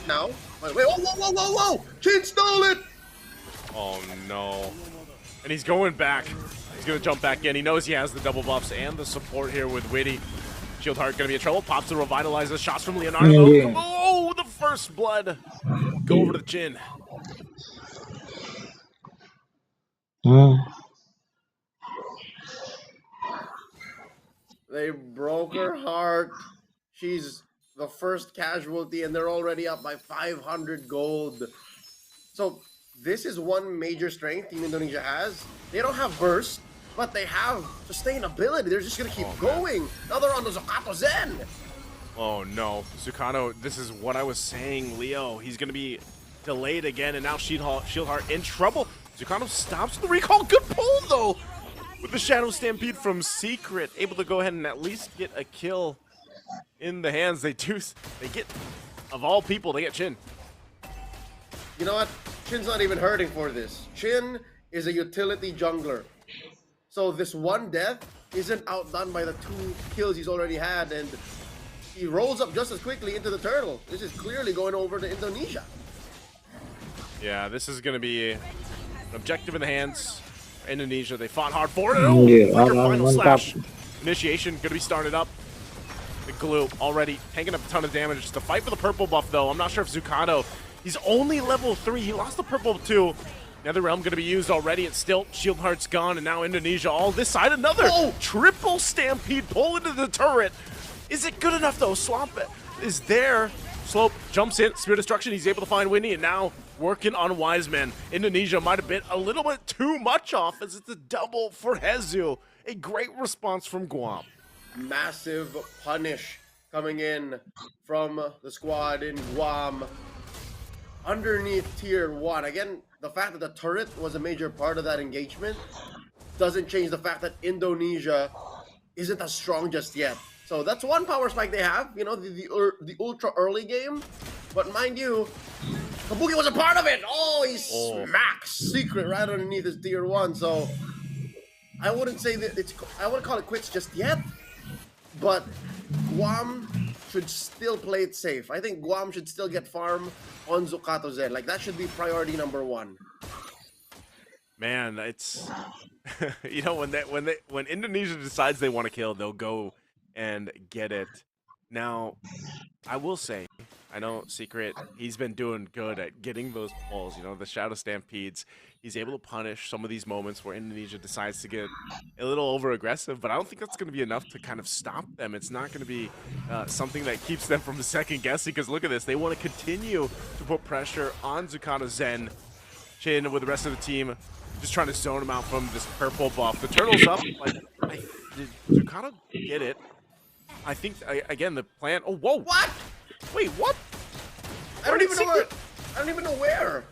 now. Wait, whoa! Chin stole it! Oh no. And he's going back. He's gonna jump back in. He knows he has the double buffs and the support here with Witty. Shieldheart gonna be in trouble. Pops the revitalizer. Shots from Leonardo. Yeah. Oh, the first blood. Go over to the chin. They broke her heart. She's the first casualty, and they're already up by 500 gold. So this is one major strength Team Indonesia has. They don't have burst, but they have sustainability. They're just gonna keep going. Now they're on the Zoccato Zen. Oh no, Zucano, this is what I was saying, Leo. He's gonna be delayed again, and now Shieldheart in trouble. Zucano stops the recall. Good pull though, with the Shadow Stampede from Secret, able to go ahead and at least get a kill in the hands. They get, of all people, they get Chin. You know what? Chin's not even hurting for this. Chin is a utility jungler. So this one death isn't outdone by the 2 kills he's already had, and he rolls up just as quickly into the turtle. This is clearly going over to Indonesia. Yeah, this is going to be an objective in the hands. Indonesia, they fought hard for it. Final slash. Initiation going to be started up. The glue already taking up a ton of damage. Just to fight for the purple buff, though. I'm not sure if Zucano, he's only level 3. He lost the purple too. Nether Realm going to be used already. It's still Shieldheart's gone, and now Indonesia all this side. Another triple stampede pull into the turret. Is it good enough though? Slop is there. Slope jumps in, Spear Destruction. He's able to find Winnie, and now working on Wiseman. Indonesia might have been a little bit too much off as it's a double for Hezu. A great response from Guam. Massive punish coming in from the squad in Guam. Underneath tier 1. Again, the fact that the turret was a major part of that engagement doesn't change the fact that Indonesia isn't as strong just yet. So that's one power spike they have, you know, the ultra early game. But mind you, Kabuki was a part of it. Oh, he smacks Secret right underneath his tier 1. So I wouldn't say that I wouldn't call it quits just yet. But Guam should still play it safe. I think Guam should still get farm on Zoccato Zen. Like, that should be priority number 1. Man, it's you know, when Indonesia decides they want to kill, they'll go and get it. Now, I will say, I know Secret, he's been doing good at getting those pulls, you know, the Shadow Stampedes. He's able to punish some of these moments where Indonesia decides to get a little over-aggressive, but I don't think that's going to be enough to kind of stop them. It's not going to be something that keeps them from second-guessing, because look at this. They want to continue to put pressure on Zucano Zen. Chin with the rest of the team just trying to zone him out from this purple buff. The turtle's up. Like, did Zucano get it? I think, again, the plan... Oh, whoa! What? Wait, what? I don't even know where.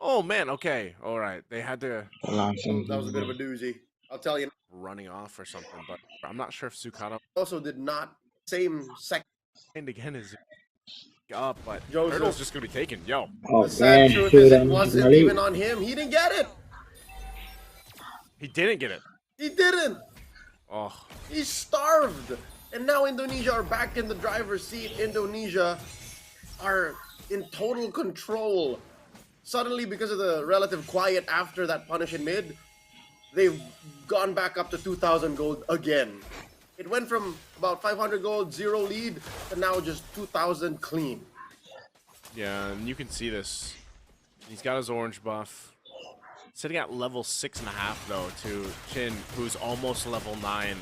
Oh, man, okay. All right. They had to... That was a bit of a doozy. I'll tell you. Running off or something, but I'm not sure if Zucano... Also did not... Same second. And again is up, but Joseph. Turtle's just going to be taken. Yo. The sad truth is it wasn't even on him. He didn't get it. He didn't get it. He didn't. Oh. He's starved. And now Indonesia are back in the driver's seat. Indonesia are in total control. Suddenly, because of the relative quiet after that punish in mid, they've gone back up to 2,000 gold again. It went from about 500 gold, 0 lead, to now just 2,000 clean. Yeah, and you can see this. He's got his orange buff. Sitting at level 6.5, though, to Chin, who's almost level 9.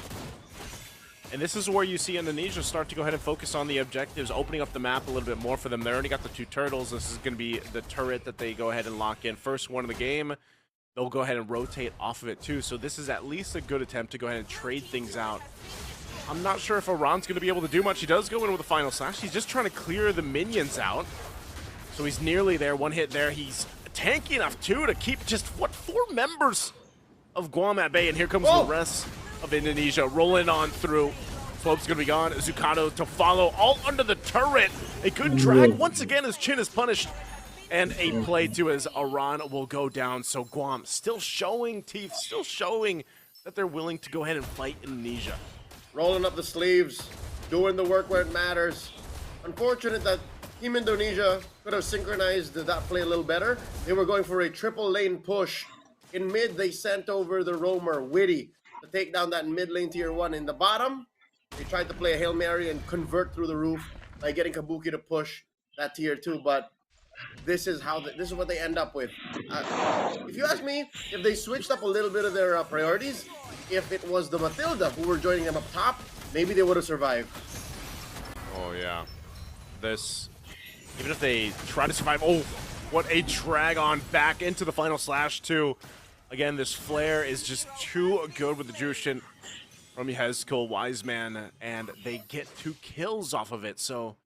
And this is where you see Indonesia start to go ahead and focus on the objectives, opening up the map a little bit more for them. They already got the 2 turtles. This is going to be the turret that they go ahead and lock in. First one of the game, they'll go ahead and rotate off of it, too. So this is at least a good attempt to go ahead and trade things out. I'm not sure if Aran's going to be able to do much. He does go in with a final slash. He's just trying to clear the minions out. So he's nearly there. One hit there. He's tanky enough, too, to keep just, what, 4 members of Guam at bay. And here comes the rest of Indonesia rolling on through. Slope's going to be gone. Zucano to follow, all under the turret. A good drag once again as Chin is punished. And a play, too, as Aran will go down. So Guam still showing teeth, still showing that they're willing to go ahead and fight Indonesia. Rolling up the sleeves, doing the work where it matters. Unfortunate that Team Indonesia could have synchronized that play a little better. They were going for a triple lane push. In mid, they sent over the roamer, Witty, to take down that mid lane tier 1. In the bottom, they tried to play a Hail Mary and convert through the roof by getting Kabuki to push that tier 2, but this is what they end up with. If you ask me, if they switched up a little bit of their priorities, if it was the Matilda who were joining them up top, maybe they would have survived. Oh, yeah. This, even if they try to survive, oh, what a drag on back into the final slash, too. Again, this flare is just too good with the Jushin from Yehezkel, Wiseman, and they get 2 kills off of it, so...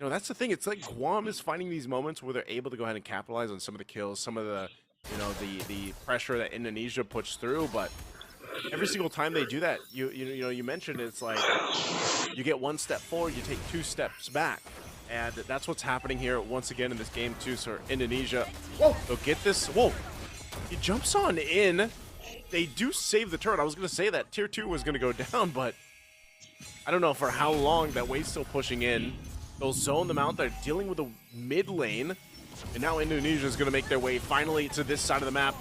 No, that's the thing. It's like Guam is finding these moments where they're able to go ahead and capitalize on some of the kills, some of the, you know, the pressure that Indonesia puts through. But every single time they do that, you mentioned it's like you get 1 step forward, you take 2 steps back, and that's what's happening here once again in this game too. So Indonesia, whoa, they'll get this. Whoa, he jumps on in. They do save the turret. I was gonna say that tier 2 was gonna go down, but I don't know for how long. That wave's still pushing in. They'll zone them out. They're dealing with the mid lane. And now Indonesia is going to make their way finally to this side of the map.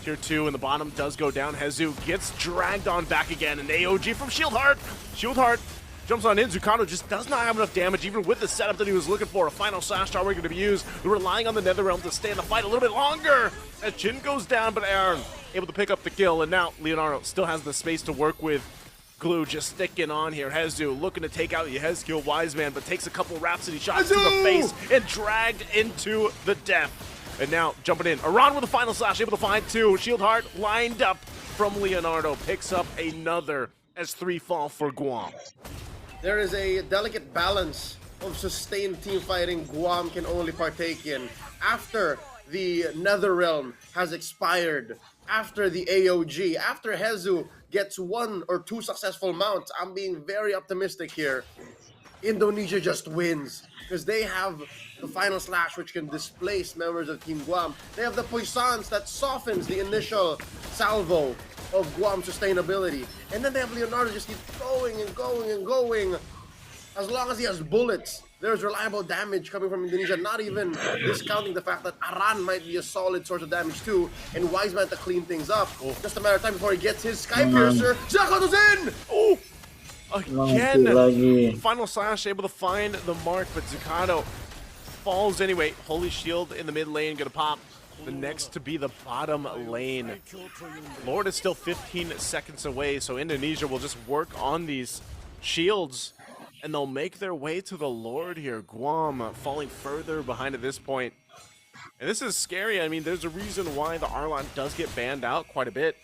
Tier 2 in the bottom does go down. Hezu gets dragged on back again. An AOG from Shieldheart. Shieldheart jumps on in. Zucano just does not have enough damage, even with the setup that he was looking for. A final slash tower going to be used. They're relying on the Netherrealm to stay in the fight a little bit longer. As Jin goes down, but Aran able to pick up the kill. And now Leonardo still has the space to work with. Glue just sticking on here. Hezu looking to take out Yehezkel Wiseman, but takes a couple Rhapsody shots to the face and dragged into the death. And now jumping in. Aran with the final slash, able to find 2. Shieldheart lined up from Leonardo. Picks up another as 3 fall for Guam. There is a delicate balance of sustained team fighting Guam can only partake in. After the Netherrealm has expired, after the AOG, after Hezu gets 1 or 2 successful mounts, I'm being very optimistic here. Indonesia just wins because they have the final slash which can displace members of Team Guam. They have the puissance that softens the initial salvo of Guam sustainability. And then they have Leonardo just keep going and going and going. As long as he has bullets, there's reliable damage coming from Indonesia, not even discounting the fact that Aran might be a solid source of damage too, and Wiseman to clean things up. Oh. Just a matter of time before he gets his Sky Piercer. Zakato's in! Oh! Again! Final slash able to find the mark, but Zucano falls anyway. Holy Shield in the mid lane, gonna pop. The next to be the bottom lane. Lord is still 15 seconds away, so Indonesia will just work on these shields. And they'll make their way to the Lord here. Guam falling further behind at this point. And this is scary. I mean, there's a reason why the Arlot does get banned out quite a bit.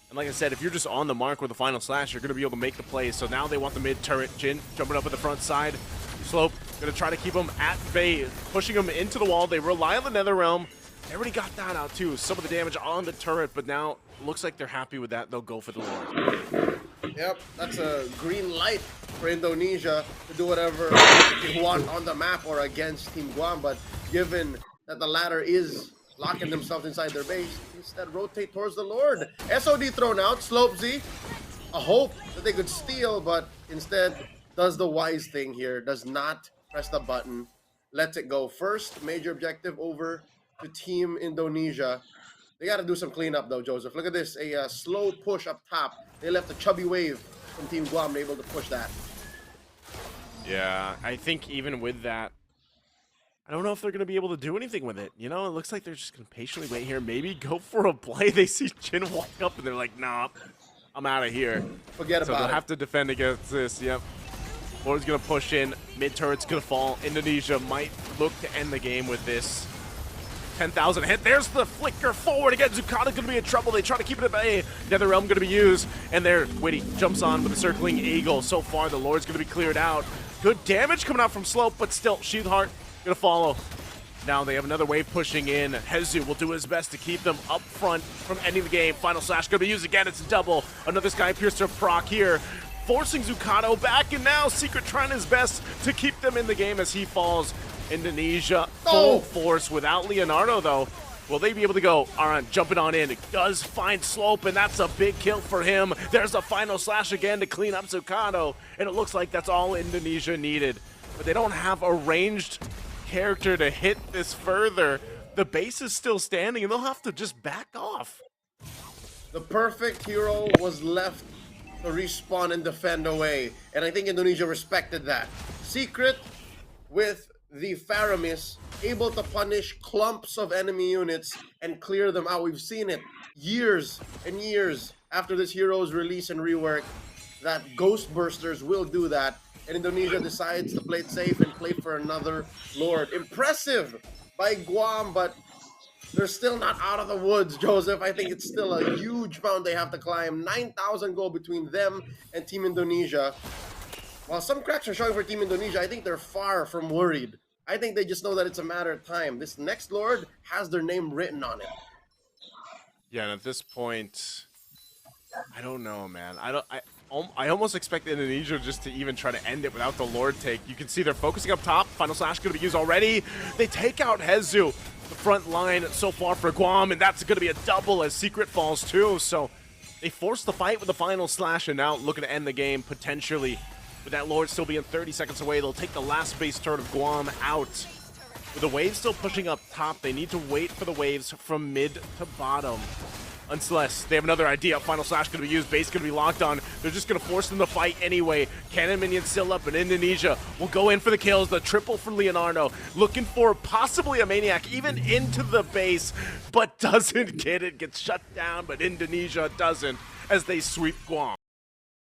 And like I said, if you're just on the mark with the final slash, you're going to be able to make the play. So now they want the mid turret. Jin jumping up at the front side. Slope going to try to keep them at bay, pushing them into the wall. They rely on the Netherrealm. They already got that out too. Some of the damage on the turret, but now looks like they're happy with that. They'll go for the Lord. Yep, that's a green light for Indonesia to do whatever they want on the map or against Team Guam, but given that the latter is locking themselves inside their base, instead rotate towards the Lord. SOD thrown out, Slope Z, a hope that they could steal, but instead does the wise thing here, does not press the button, lets it go. First major objective over to Team Indonesia. They got to do some cleanup though, Joseph. Look at this, a slow push up top. They left a chubby wave from Team Guam, able to push that. Yeah, I think even with that, I don't know if they're going to be able to do anything with it. You know, it looks like they're just going to patiently wait here. Maybe go for a play. They see Jin walk up and they're like, nah, I'm out of here. Forget about it. So they'll have to defend against this. Yep. Lord's going to push in. Mid turret's going to fall. Indonesia might look to end the game with this. 10,000 hit. There's the flicker forward again. Zucano's going to be in trouble. They try to keep it at bay. Netherrealm going to be used. And there, Witty jumps on with the circling eagle. So far, the Lord's going to be cleared out. Good damage coming out from Slope, but still, Shieldheart going to follow. Now they have another wave pushing in. Hezu will do his best to keep them up front from ending the game. Final slash going to be used again. It's a double. Another Sky Piercer proc here, forcing Zucano back. And now Secret trying his best to keep them in the game as he falls. Indonesia full force without Leonardo though. Will they be able to go? Aran jumping on in. It does find Slope, and that's a big kill for him. There's a final slash again to clean up Zucano, and it looks like that's all Indonesia needed. but they don't have a ranged character to hit this further. The base is still standing, and they'll have to just back off. The perfect hero was left to respawn and defend away, and I think Indonesia respected that. Secret with the Faramis, able to punish clumps of enemy units and clear them out. We've seen it years and years after this hero's release and rework that Ghost Bursters will do that, and Indonesia decides to play it safe and play for another Lord. Impressive by Guam, but they're still not out of the woods, Joseph. I think it's still a huge mountain they have to climb. 9,000 gold between them and Team Indonesia. While some cracks are showing for Team Indonesia, I think they're far from worried. I think they just know that it's a matter of time. This next Lord has their name written on it. Yeah, and at this point, I don't know, man. I almost expect Indonesia just to even try to end it without the Lord take. You can see they're focusing up top. Final Slash going to be used already. They take out Hezu, the front line so far for Guam, and that's going to be a double as Secret falls too. So they force the fight with the Final Slash, and now looking to end the game potentially. With that Lord still being 30 seconds away, they'll take the last base turret of Guam out. With the waves still pushing up top, they need to wait for the waves from mid to bottom. Unless they have another idea. Final Slash going to be used, base going to be locked on. They're just going to force them to fight anyway. Cannon minions still up, and Indonesia will go in for the kills. The triple for Leonardo, looking for possibly a Maniac even into the base, but doesn't get it. Gets shut down, but Indonesia doesn't as they sweep Guam.